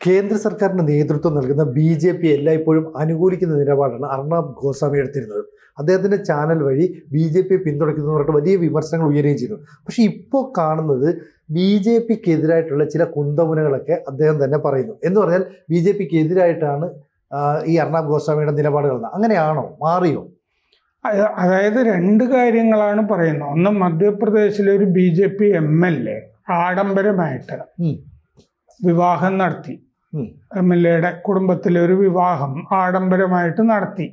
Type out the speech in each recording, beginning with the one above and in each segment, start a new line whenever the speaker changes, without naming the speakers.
കേന്ദ്ര സർക്കാരിന് നേതൃത്വം നൽകുന്ന BJP എല്ലായ്പ്പോഴും അനുകൂലിക്കുന്ന നിലപാടാണ് അർണബ് ഗോസ്വാമി എടുത്തിരുന്നത്. അദ്ദേഹത്തിൻ്റെ ചാനൽ വഴി BJP പിന്തുണയ്ക്കുന്നവർക്ക് വലിയ വിമർശനങ്ങൾ ഉയരുകയും ചെയ്തു. പക്ഷേ ഇപ്പോൾ കാണുന്നത് BJPക്കെതിരായിട്ടുള്ള ചില കുന്തമുനകളൊക്കെ അദ്ദേഹം തന്നെ പറയുന്നു. എന്ന് പറഞ്ഞാൽ BJPക്കെതിരായിട്ടാണ് ഈ അർണബ് ഗോസ്വാമിയുടെ നിലപാടുകൾ. അങ്ങനെയാണോ? മാറിയോ?
അതായത് രണ്ട് കാര്യങ്ങളാണ് പറയുന്നത്. ഒന്ന്, മധ്യപ്രദേശിലെ ഒരു BJP MLA ആഡംബരമായിട്ട് വിവാഹം നടത്തി. MLAയുടെ കുടുംബത്തിലെ ഒരു വിവാഹം ആഡംബരമായിട്ട് നടത്തി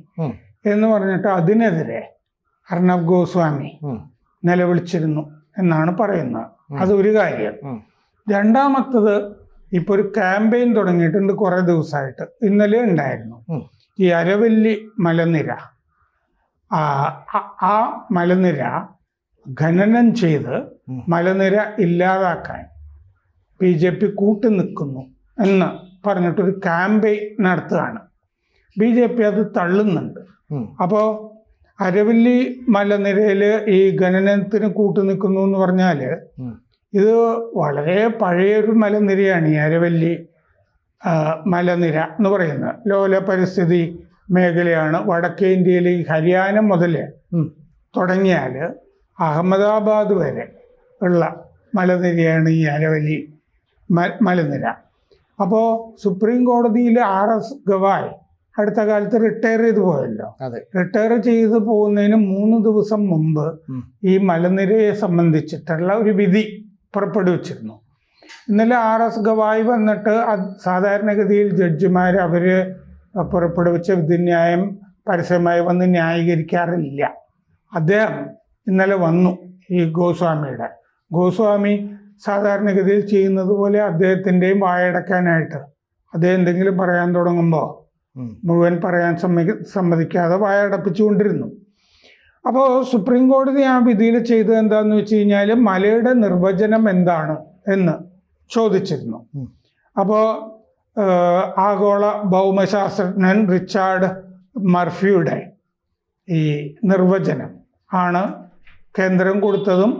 എന്ന് പറഞ്ഞിട്ട് അതിനെതിരെ അർണബ് ഗോസ്വാമി നിലവിളിച്ചിരുന്നു എന്നാണ് പറയുന്നത്. അതൊരു കാര്യം. രണ്ടാമത്തത്, ഇപ്പോൾ ഒരു ക്യാമ്പയിൻ തുടങ്ങിയിട്ടുണ്ട് കുറേ ദിവസമായിട്ട്. ഇന്നലെ ഉണ്ടായിരുന്നു. ഈ അരവല്ലി മലനിര, ആ മലനിര ഖനനം ചെയ്ത് മലനിര ഇല്ലാതാക്കാൻ BJP കൂട്ടുനിൽക്കുന്നു എന്ന് പറഞ്ഞിട്ടൊരു ക്യാമ്പയിൻ നടത്തുകയാണ്. BJP അത് തള്ളുന്നുണ്ട്. അപ്പോൾ അരവല്ലി മലനിരയിൽ ഈ ഖനനത്തിന് കൂട്ടുനിൽക്കുന്നു എന്ന് പറഞ്ഞാൽ ഇത് വളരെ പഴയൊരു മലനിരയാണ്. ഈ അരവല്ലി മലനിര എന്ന് പറയുന്നത് ലോല പരിസ്ഥിതി മേഖലയാണ്. വടക്കേ ഇന്ത്യയിൽ ഈ ഹരിയാന മുതൽ തുടങ്ങിയാൽ അഹമ്മദാബാദ് വരെ ഉള്ള മലനിരയാണ് ഈ അരവല്ലി മലനിര. അപ്പോൾ സുപ്രീം കോടതിയിൽ RS ഗവായ് അടുത്ത കാലത്ത് റിട്ടയർ ചെയ്ത് പോയല്ലോ. റിട്ടയർ ചെയ്ത് പോകുന്നതിന് 3 ദിവസം മുമ്പ് ഈ മലനിരയെ സംബന്ധിച്ചിട്ടുള്ള ഒരു വിധി പുറപ്പെടുവിച്ചിരുന്നു. ഇന്നലെ RS ഗവായ് വന്നിട്ട് സാധാരണഗതിയിൽ ജഡ്ജിമാർ അവർ പുറപ്പെടുവിച്ച വിധിന്യായം പരസ്യമായി വന്ന് ന്യായീകരിക്കാറില്ല. അദ്ദേഹം ഇന്നലെ വന്നു. ഈ ഗോസ്വാമി സാധാരണഗതിയിൽ ചെയ്യുന്നത് പോലെ അദ്ദേഹത്തിൻ്റെയും വായടക്കാനായിട്ട് അദ്ദേഹം എന്തെങ്കിലും പറയാൻ തുടങ്ങുമ്പോൾ മുഴുവൻ പറയാൻ സമ്മതിക്കാതെ വായടപ്പിച്ചുകൊണ്ടിരുന്നു. അപ്പോൾ സുപ്രീം കോടതി ആ വിധിയിൽ ചെയ്തത് എന്താണെന്ന് വെച്ച് കഴിഞ്ഞാൽ മലയുടെ നിർവചനം എന്താണ് എന്ന് ചോദിച്ചിരുന്നു. അപ്പോൾ ആഗോള ഭൗമശാസ്ത്രജ്ഞൻ റിച്ചാർഡ് മർഫിയുടെ ഈ നിർവചനം ആണ് കേന്ദ്രം കൊടുത്തതും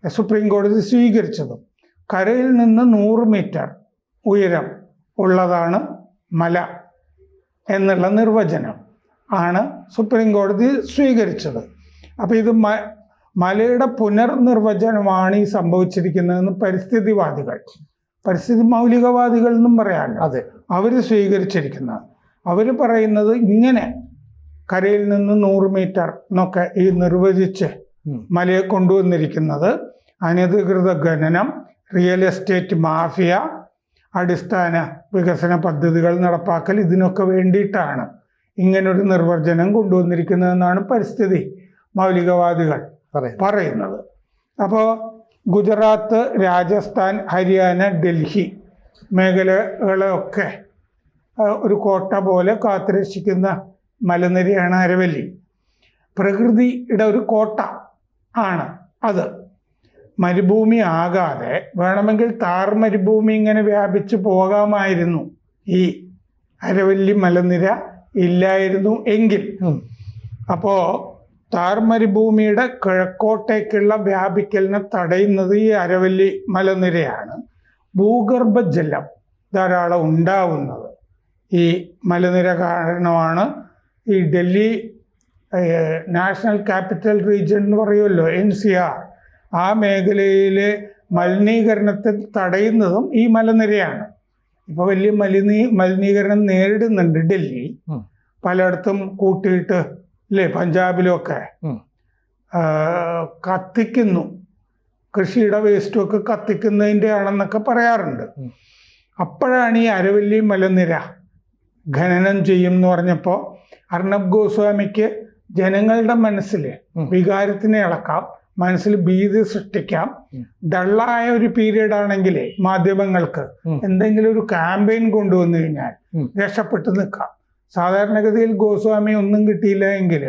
സുപ്രീം കോടതി സ്വീകരിച്ചതും. കരയിൽ നിന്ന് 100 മീറ്റർ ഉയരം ഉള്ളതാണ് മല എന്നുള്ള നിർവചനം ആണ് സുപ്രീം കോടതി സ്വീകരിച്ചത്. അപ്പോൾ ഇത് മലയുടെ പുനർനിർവചനമാണ് ഈ സംഭവിച്ചിരിക്കുന്നതെന്ന് പരിസ്ഥിതി മൗലികവാദികൾ എന്നും പറയാമല്ലോ. അവർ സ്വീകരിച്ചിരിക്കുന്നത്. അവർ പറയുന്നത് ഇങ്ങനെ കരയിൽ നിന്ന് 100 മീറ്റർ എന്നൊക്കെ ഈ നിർവചിച്ച് മലയെ കൊണ്ടുവന്നിരിക്കുന്നത് അനധികൃത ഖനനം, റിയൽ എസ്റ്റേറ്റ് മാഫിയ, അടിസ്ഥാന വികസന പദ്ധതികൾ നടപ്പാക്കൽ, ഇതിനൊക്കെ വേണ്ടിയിട്ടാണ് ഇങ്ങനൊരു നിർവചനം കൊണ്ടുവന്നിരിക്കുന്നതെന്നാണ് പരിസ്ഥിതി മൗലികവാദികൾ പറയുന്നത്. അപ്പോൾ ഗുജറാത്ത്, രാജസ്ഥാൻ, ഹരിയാന, ഡൽഹി മേഖലകളൊക്കെ ഒരു കോട്ട പോലെ കാത്തുരക്ഷിക്കുന്ന മലനിരയാണ് അരവല്ലി. പ്രകൃതിയുടെ ഒരു കോട്ട ആണ് അത്. മരുഭൂമി ആകാതെ വേണമെങ്കിൽ താർ മരുഭൂമി ഇങ്ങനെ വ്യാപിച്ചു പോകാമായിരുന്നു ഈ അരവല്ലി മലനിര ഇല്ലായിരുന്നു എങ്കിൽ. അപ്പോൾ താർ മരുഭൂമിയുടെ കിഴക്കോട്ടേക്കുള്ള വ്യാപിക്കലിനെ തടയുന്നത് ഈ അരവല്ലി മലനിരയാണ്. ഭൂഗർഭജലം ധാരാളം ഉണ്ടാവുന്നത് ഈ മലനിര കാരണമാണ്. ഈ ഡൽഹി നാഷണൽ ക്യാപിറ്റൽ റീജിയൻ എന്ന് പറയുമല്ലോ, NCR, ആ മേഖലയിലെ മലിനീകരണത്തെ തടയുന്നതും ഈ മലനിരയാണ്. ഇപ്പോൾ വലിയ മലിനീകരണം നേരിടുന്നുണ്ട് ഡൽഹി. പലയിടത്തും കൂട്ടിയിട്ട് അല്ലേ, പഞ്ചാബിലൊക്കെ കത്തിക്കുന്നു, കൃഷിയുടെ വേസ്റ്റൊക്കെ കത്തിക്കുന്നതിൻ്റെ ആണെന്നൊക്കെ പറയാറുണ്ട്. അപ്പോഴാണ് ഈ അരവല്ലി മലനിര ഖനനം ചെയ്യും എന്ന് പറഞ്ഞപ്പോൾ അർണബ് ഗോസ്വാമിക്ക് ജനങ്ങളുടെ മനസ്സിൽ വികാരത്തിനെ ഇളക്കാം, മനസ്സിൽ ഭീതി സൃഷ്ടിക്കാം. ഡള്ളായ ഒരു പീരീഡ് ആണെങ്കിൽ മാധ്യമങ്ങൾക്ക് എന്തെങ്കിലും ഒരു ക്യാമ്പയിൻ കൊണ്ടുവന്നു കഴിഞ്ഞാൽ രക്ഷപ്പെട്ടു നിൽക്കാം. സാധാരണഗതിയിൽ ഗോസ്വാമി ഒന്നും കിട്ടിയില്ല എങ്കിൽ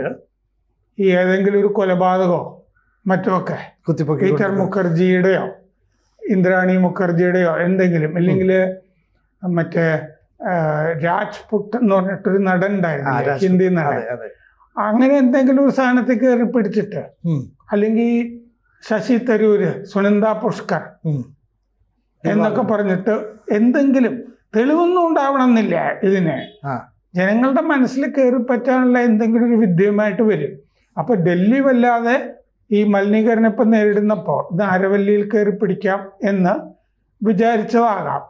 ഈ ഏതെങ്കിലും ഒരു കൊലപാതകമോ മറ്റുമൊക്കെ പീറ്റർ മുഖർജിയുടെയോ ഇന്ദ്രാണി മുഖർജിയുടെയോ എന്തെങ്കിലും, അല്ലെങ്കിൽ മറ്റേ രാജ്പുട്ട് എന്ന് പറഞ്ഞിട്ടൊരു നടൻ ഉണ്ടായിരുന്നു, ഹിന്ദി നടൻ, അങ്ങനെ എന്തെങ്കിലും ഒരു സ്ഥാനത്ത് കയറി പിടിച്ചിട്ട്, അല്ലെങ്കിൽ ശശി തരൂര്, സുനന്ദ പുഷ്കർ എന്നൊക്കെ പറഞ്ഞിട്ട് എന്തെങ്കിലും തെളിവൊന്നും ഉണ്ടാവണമെന്നില്ല ഇതിന്. ജനങ്ങളുടെ മനസ്സിൽ കയറി പറ്റാനുള്ള എന്തെങ്കിലും ഒരു വിദ്യയുമായിട്ട് വരും. അപ്പൊ ഡൽഹി വല്ലാതെ ഈ മലിനീകരണം ഇപ്പം നേരിടുന്നപ്പോൾ ഇത് അരവല്ലിയിൽ കയറി പിടിക്കാം എന്ന് വിചാരിച്ചതാകാം.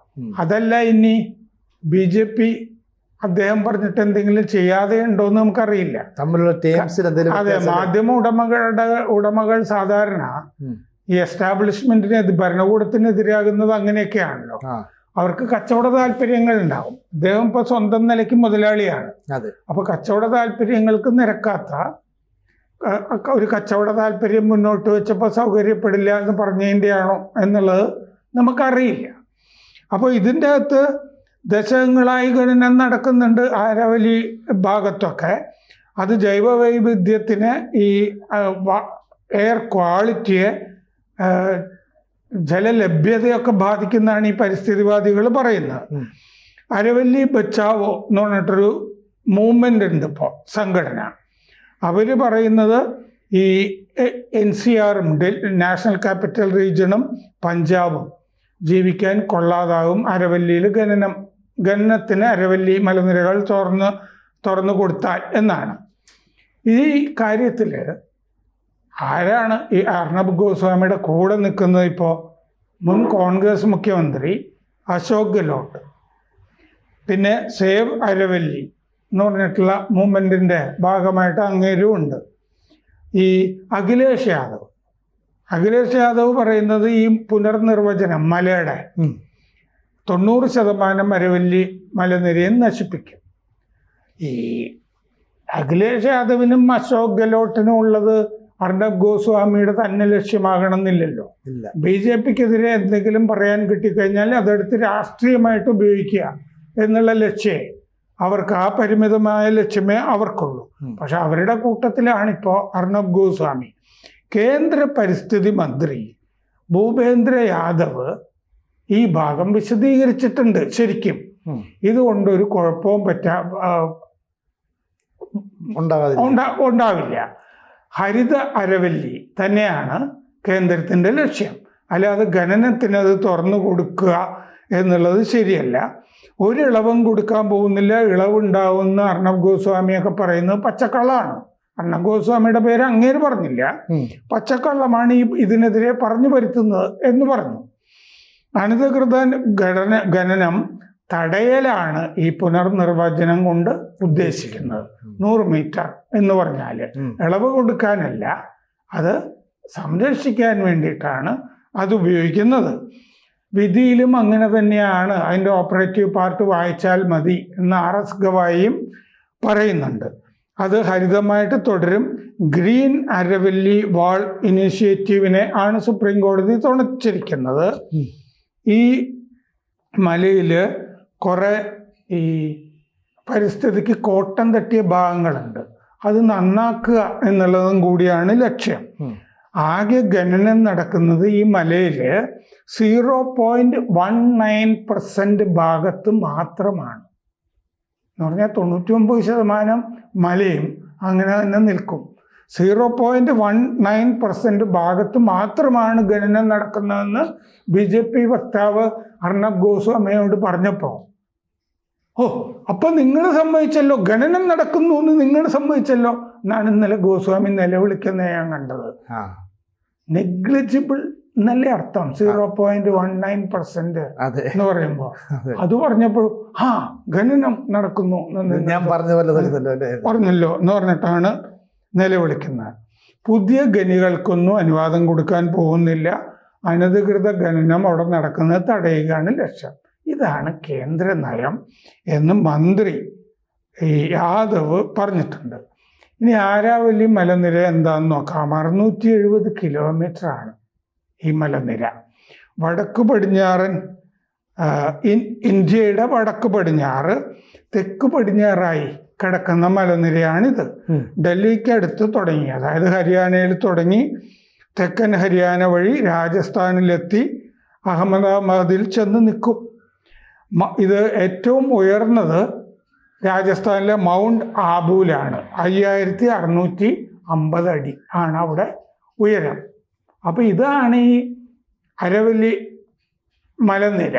അതല്ല ഇനി BJP അദ്ദേഹം പറഞ്ഞിട്ട് എന്തെങ്കിലും ചെയ്യാതെ ഉണ്ടോന്ന് നമുക്കറിയില്ല. അതെ, മാധ്യമ ഉടമകൾ സാധാരണ ഈ എസ്റ്റാബ്ലിഷ്മെന്റിന് ഭരണകൂടത്തിനെതിരാകുന്നത് അങ്ങനെയൊക്കെയാണല്ലോ. അവർക്ക് കച്ചവട താല്പര്യങ്ങൾ ഉണ്ടാവും. അദ്ദേഹം ഇപ്പൊ സ്വന്തം നിലയ്ക്ക് മുതലാളിയാണ്. അപ്പൊ കച്ചവട താല്പര്യങ്ങൾക്ക് നിരക്കാത്ത ഒരു കച്ചവട താല്പര്യം മുന്നോട്ട് വെച്ചപ്പോൾ സൗകര്യപ്പെടില്ല എന്ന് പറഞ്ഞതിൻ്റെ ആണോ എന്നുള്ളത് നമുക്കറിയില്ല. അപ്പോൾ ഇതിൻ്റെ അകത്ത് ദശകങ്ങളായി ഖനനം നടക്കുന്നുണ്ട് അരവല്ലി ഭാഗത്തൊക്കെ. അത് ജൈവ വൈവിധ്യത്തിന്, ഈ എയർ ക്വാളിറ്റിയെ, ജലലഭ്യതയൊക്കെ ബാധിക്കുന്നതാണ് ഈ പരിസ്ഥിതിവാദികൾ പറയുന്നത്. അരവല്ലി ബച്ചാവോ എന്ന് പറഞ്ഞിട്ടൊരു മൂവ്മെൻ്റ് ഉണ്ട് ഇപ്പോൾ, സംഘടന. അവർ പറയുന്നത് ഈ NCRും നാഷണൽ ക്യാപിറ്റൽ റീജിയണും പഞ്ചാബും ജീവിക്കാൻ കൊള്ളാതാവും അരവല്ലിയിൽ ഖനനത്തിന് അരവല്ലി മലനിരകൾ തുറന്നു കൊടുത്താൽ എന്നാണ്. ഈ കാര്യത്തിൽ ആരാണ് ഈ അർണബ് ഗോസ്വാമിയുടെ കൂടെ നിൽക്കുന്നത്? ഇപ്പോൾ മുൻ കോൺഗ്രസ് മുഖ്യമന്ത്രി അശോക് ഗെഹ്ലോട്ട്, പിന്നെ സേവ് അരവല്ലി എന്ന് പറഞ്ഞിട്ടുള്ള മൂവ്മെൻറ്റിൻ്റെ ഭാഗമായിട്ട് അങ്ങേരും ഉണ്ട്. ഈ അഖിലേഷ് യാദവ് പറയുന്നത് ഈ പുനർനിർവചനം മലയുടെ 90% അരവല്ലി മലനിരയും നശിപ്പിക്കും. ഈ അഖിലേഷ് യാദവിനും അശോക് ഗെഹ്ലോട്ടിനും ഉള്ളത് അർണബ് ഗോസ്വാമിയുടെ തന്നെ ലക്ഷ്യമാകണമെന്നില്ലല്ലോ. BJPക്കെതിരെ എന്തെങ്കിലും പറയാൻ കിട്ടിക്കഴിഞ്ഞാൽ അതെടുത്ത് രാഷ്ട്രീയമായിട്ട് ഉപയോഗിക്കുക എന്നുള്ള ലക്ഷ്യമേ അവർക്ക്, ആ പരിമിതമായ ലക്ഷ്യമേ അവർക്കുള്ളൂ. പക്ഷെ അവരുടെ കൂട്ടത്തിലാണിപ്പോൾ അർണബ് ഗോസ്വാമി. കേന്ദ്ര പരിസ്ഥിതി മന്ത്രി ഭൂപേന്ദ്ര യാദവ് ഈ ഭാഗം വിശദീകരിച്ചിട്ടുണ്ട്. ശരിക്കും ഇതുകൊണ്ടൊരു കുഴപ്പവും ഉണ്ടാവില്ല. ഹരിത അരവല്ലി തന്നെയാണ് കേന്ദ്രത്തിൻ്റെ ലക്ഷ്യം. അല്ലാതെ ഖനനത്തിന് അത് തുറന്നു കൊടുക്കുക എന്നുള്ളത് ശരിയല്ല. ഒരു ഇളവും കൊടുക്കാൻ പോകുന്നില്ല. ഇളവുണ്ടാവുമെന്ന് അർണബ് ഗോസ്വാമിയൊക്കെ പറയുന്നത് പച്ചക്കള്ളമാണ്. അർണബ് ഗോസ്വാമിയുടെ പേര് അങ്ങേര് പറഞ്ഞില്ല, പച്ചക്കള്ളമാണ് ഇതിനെതിരെ പറഞ്ഞു വരുത്തുന്നത് എന്ന് പറഞ്ഞു. അനധികൃത ഖനനം തടയലാണ് ഈ പുനർനിർവചനം കൊണ്ട് ഉദ്ദേശിക്കുന്നത്. 100 മീറ്റർ എന്ന് പറഞ്ഞാൽ ഇളവ് കൊടുക്കാനല്ല, അത് സംരക്ഷിക്കാൻ വേണ്ടിയിട്ടാണ് അത് ഉപയോഗിക്കുന്നത്. വിധിയിലും അങ്ങനെ തന്നെയാണ്. അതിൻ്റെ ഓപ്പറേറ്റീവ് പാർട്ട് വായിച്ചാൽ മതി എന്ന് RS ഗവായിയും പറയുന്നുണ്ട്. അത് ഹരിതമായിട്ട് തുടരും. ഗ്രീൻ അരവല്ലി വാൾ ഇനീഷ്യേറ്റീവിനെ ആണ് സുപ്രീം കോടതി തുണച്ചിരിക്കുന്നത്. ഈ മലയിൽ കുറെ ഈ പരിസ്ഥിതിക്ക് കോട്ടം തട്ടിയ ഭാഗങ്ങളുണ്ട്. അത് നന്നാക്കുക എന്നുള്ളതും കൂടിയാണ് ലക്ഷ്യം. ആകെ ഖനനം നടക്കുന്നത് ഈ മലയിൽ 0.19% ഭാഗത്ത് മാത്രമാണ്. എന്ന് പറഞ്ഞാൽ 99% മലയും അങ്ങനെ തന്നെ നിൽക്കും. 0.19% ഭാഗത്ത് മാത്രമാണ് ഖനനം നടക്കുന്നതെന്ന് BJP വക്താവ് അർണബ് ഗോസ്വാമിയോട് പറഞ്ഞപ്പോൾ, അപ്പൊ നിങ്ങൾ സമ്മതിച്ചല്ലോ, ഖനനം നടക്കുന്നു എന്ന് നിങ്ങൾ സമ്മതിച്ചല്ലോ എന്നാണ് ഇന്നലെ ഗോസ്വാമി നിലവിളിക്കുന്നത് ഞാൻ കണ്ടത്. നെഗ്ലിജിബിൾ എന്നല്ലേ അർത്ഥം 0.19% എന്ന് പറയുമ്പോ. അത് പറഞ്ഞപ്പോൾ ഖനനം നടക്കുന്നു
ഞാൻ
പറഞ്ഞല്ലോ എന്ന് പറഞ്ഞിട്ടാണ് നിലവിളിക്കുന്നത്. പുതിയ ഖനികൾക്കൊന്നും അനുവാദം കൊടുക്കാൻ പോകുന്നില്ല. അനധികൃത ഖനനം അവിടെ നടക്കുന്നത് തടയുകയാണ് ലക്ഷ്യം. ഇതാണ് കേന്ദ്ര നയം എന്ന് മന്ത്രി യാദവ് പറഞ്ഞിട്ടുണ്ട്. ഇനി ആരാവല്ലി മലനിര എന്താണെന്ന് നോക്കാം. 670 കിലോമീറ്ററാണ് ഈ മലനിര. വടക്ക് പടിഞ്ഞാറൻ ഇന്ത്യയുടെ വടക്ക് പടിഞ്ഞാറ് തെക്ക് പടിഞ്ഞാറായി കിടക്കുന്ന മലനിരയാണിത്. ഡൽഹിക്ക് അടുത്ത് തുടങ്ങി, അതായത് ഹരിയാനയിൽ തുടങ്ങി തെക്കൻ ഹരിയാന വഴി രാജസ്ഥാനിലെത്തി അഹമ്മദാബാദിൽ ചെന്ന് നിൽക്കും. ഇത് ഏറ്റവും ഉയർന്നത് രാജസ്ഥാനിലെ മൗണ്ട് ആബുവിലാണ്. 5650 അടി ആണ് അവിടെ ഉയരം. അപ്പം ഇതാണ് ഈ അരവല്ലി മലനിര.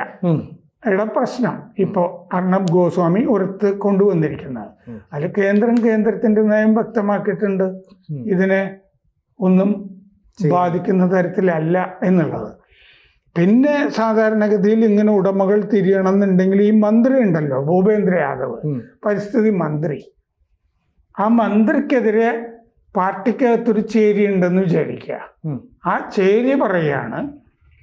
പ്രശ്നം ഇപ്പോൾ അർണബ് ഗോസ്വാമി ഉറത്ത് കൊണ്ടുവന്നിരിക്കുന്നത്. അതിൽ കേന്ദ്രത്തിന്റെ നയം വ്യക്തമാക്കിയിട്ടുണ്ട് ഇതിനെ ഒന്നും ബാധിക്കുന്ന തരത്തിലല്ല എന്നുള്ളത്. പിന്നെ സാധാരണഗതിയിൽ ഇങ്ങനെ ഉടമകൾ തിരിയണം എന്നുണ്ടെങ്കിൽ ഈ മന്ത്രി ഉണ്ടല്ലോ, ഭൂപേന്ദ്ര യാദവ്, പരിസ്ഥിതി മന്ത്രി, ആ മന്ത്രിക്കെതിരെ പാർട്ടിക്കകത്തൊരു ചേരി ഉണ്ടെന്ന് വിചാരിക്കുക. ആ ചേരി പറയാണ്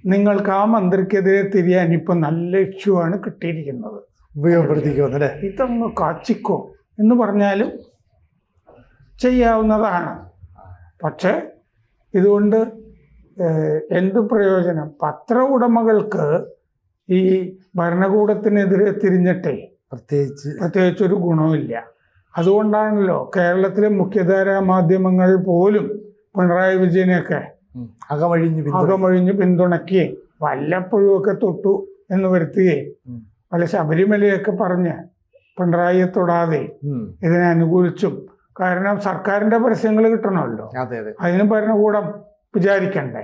നിങ്ങൾക്ക് ആ മന്ത്രിക്കെതിരെ തിരിയാൻ ഇപ്പൊ നല്ല ഇഷ്യൂ ആണ് കിട്ടിയിരിക്കുന്നത്,
ഉപയോഗപ്പെടുത്തിക്കുമെന്നല്ലേ,
ഇതൊന്ന് കാച്ചിക്കോ എന്ന് പറഞ്ഞാലും ചെയ്യാവുന്നതാണ്. പക്ഷെ ഇതുകൊണ്ട് എന്ത് പ്രയോജനം? പത്ര ഉടമകൾക്ക് ഈ ഭരണകൂടത്തിനെതിരെ തിരിഞ്ഞിട്ടേ പ്രത്യേകിച്ചൊരു ഗുണമില്ല. അതുകൊണ്ടാണല്ലോ കേരളത്തിലെ മുഖ്യധാരാ മാധ്യമങ്ങൾ പോലും പിണറായി വിജയനെയൊക്കെ അകമഴിഞ്ഞ് പിന്തുണയ്ക്കുകയും വല്ലപ്പോഴും ഒക്കെ തൊട്ടു എന്ന് വരുത്തുകയും പല ശബരിമലയൊക്കെ പറഞ്ഞ് പിണറായിയെ തൊടാതെ ഇതിനെ അനുകൂലിച്ചും. കാരണം സർക്കാരിന്റെ പരസ്യങ്ങൾ കിട്ടണമല്ലോ, അതിന് ഭരണകൂടം വിചാരിക്കണ്ടേ.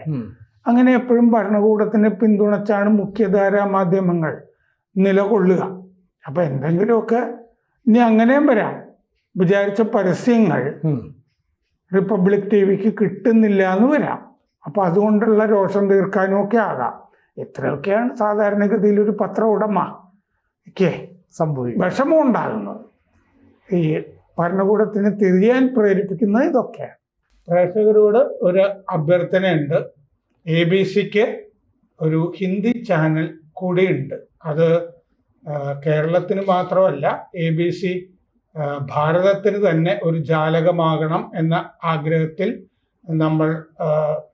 അങ്ങനെ എപ്പോഴും ഭരണകൂടത്തിനെ പിന്തുണച്ചാണ് മുഖ്യധാരാ മാധ്യമങ്ങൾ നിലകൊള്ളുക. അപ്പൊ എന്തെങ്കിലുമൊക്കെ ഇനി അങ്ങനെയും വരാം, വിചാരിച്ച പരസ്യങ്ങൾ റിപ്പബ്ലിക് ടിവിക്ക് കിട്ടുന്നില്ല എന്ന് വരാം. അപ്പൊ അതുകൊണ്ടുള്ള രോഷം തീർക്കാനും ഒക്കെ ആകാം. ഇത്രയൊക്കെയാണ് സാധാരണഗതിയിൽ ഒരു പത്ര ഉടമയ്ക്ക് വിഷമം ഉണ്ടാകുന്നത്. ഈ ഭരണകൂടത്തിന് തിരിയാൻ പ്രേരിപ്പിക്കുന്നത് ഇതൊക്കെയാണ്. പ്രേക്ഷകരോട് ഒരു അഭ്യർത്ഥനയുണ്ട്. ABC-ക്ക് ഒരു ഹിന്ദി ചാനൽ കൂടിയുണ്ട്. അത് കേരളത്തിന് മാത്രമല്ല, ABC ഭാരതത്തിന് തന്നെ ഒരു ജാലകമാകണം എന്ന ആഗ്രഹത്തിൽ നമ്മൾ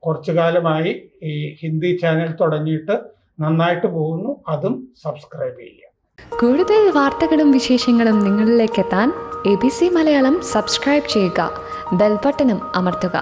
കുറച്ചു കാലമായി ഈ ഹിന്ദി ചാനൽ തുടങ്ങിയിട്ട് നന്നായിട്ട് പോകുന്നു. അതും സബ്സ്ക്രൈബ് ചെയ്യുക.
കൂടുതൽ വാർത്തകളും വിശേഷങ്ങളും നിങ്ങളിലേക്ക് എത്താൻ ABC മലയാളം സബ്സ്ക്രൈബ് ചെയ്യുക, ബെൽ ബട്ടണും അമർത്തുക.